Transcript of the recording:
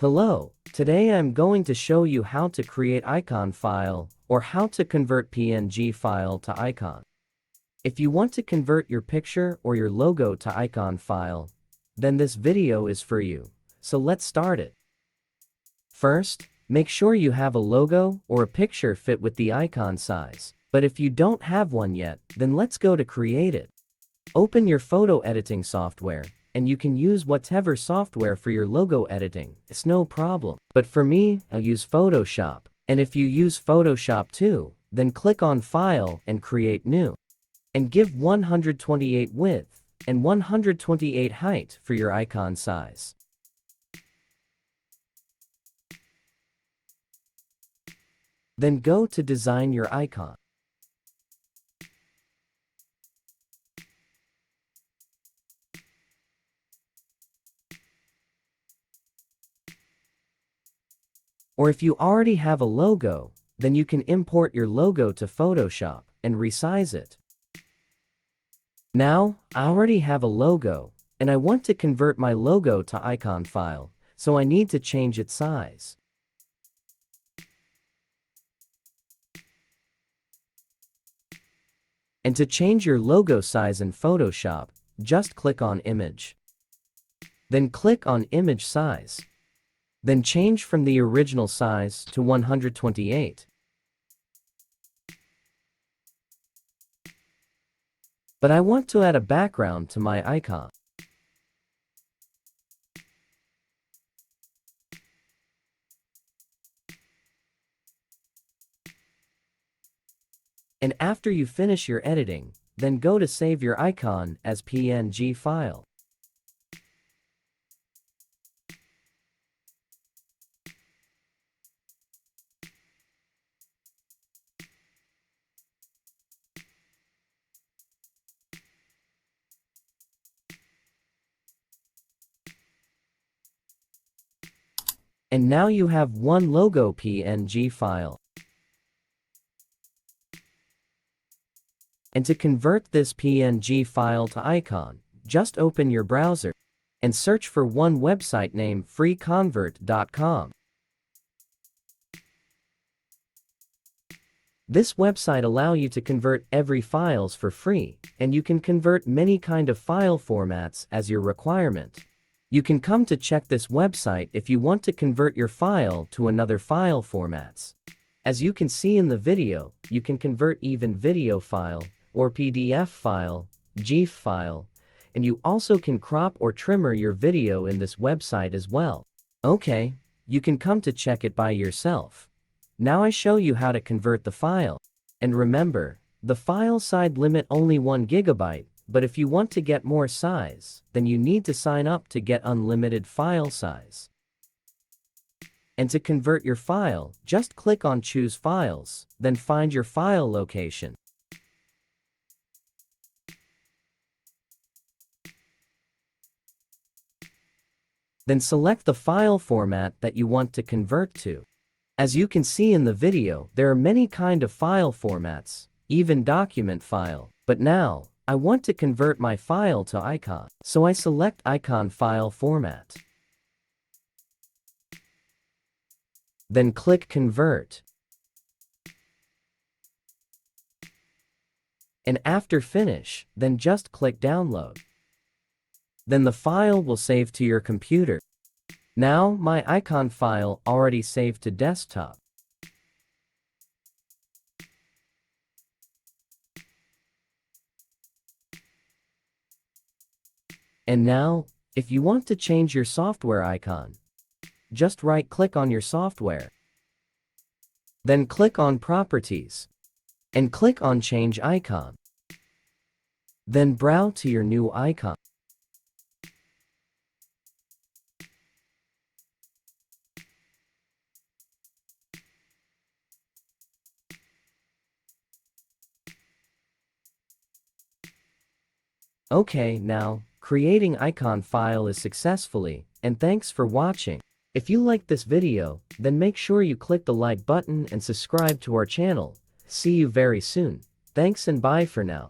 Hello, today I'm going to show you how to create icon file or how to convert PNG file to icon. If you want to convert your picture or your logo to icon file, then this video is for you. So let's start it. First, make sure you have a logo or a picture fit with the icon size. But if you don't have one yet, then let's go to create it. Open your photo editing software, and you can use whatever software for your logo editing, it's no problem. But for me, I'll use Photoshop. And if you use Photoshop too, then click on File and Create New. And give 128 width and 128 height for your icon size. Then go to design your icon. Or if you already have a logo, then you can import your logo to Photoshop and resize it. Now, I already have a logo, and I want to convert my logo to icon file, so I need to change its size. And to change your logo size in Photoshop, just click on Image. Then click on Image Size. Then change from the original size to 128. But I want to add a background to my icon. And after you finish your editing, then go to save your icon as PNG file. And now you have one logo PNG file. And to convert this PNG file to icon, just open your browser and search for one website named freeconvert.com. This website allows you to convert every files for free, and you can convert many kind of file formats as your requirement. You can come to check this website if you want to convert your file to another file formats. As you can see in the video, you can convert even video file, or PDF file, GIF file, and you also can crop or trimmer your video in this website as well. Okay, you can come to check it by yourself. Now I show you how to convert the file. And remember, the file size limit only 1 GB, but if you want to get more size, then you need to sign up to get unlimited file size. And to convert your file, just click on Choose Files, then find your file location. Then select the file format that you want to convert to. As you can see in the video, there are many kind of file formats, even document file. But now, I want to convert my file to icon, so I select icon file format. Then click Convert. And after finish, then just click Download. Then the file will save to your computer. Now, my icon file already saved to desktop. And now, if you want to change your software icon, just right-click on your software. Then click on Properties. And click on Change Icon. Then browse to your new icon. Okay, now, creating icon file is successfully, and thanks for watching. If you liked this video, then make sure you click the like button and subscribe to our channel. See you very soon. Thanks and bye for now.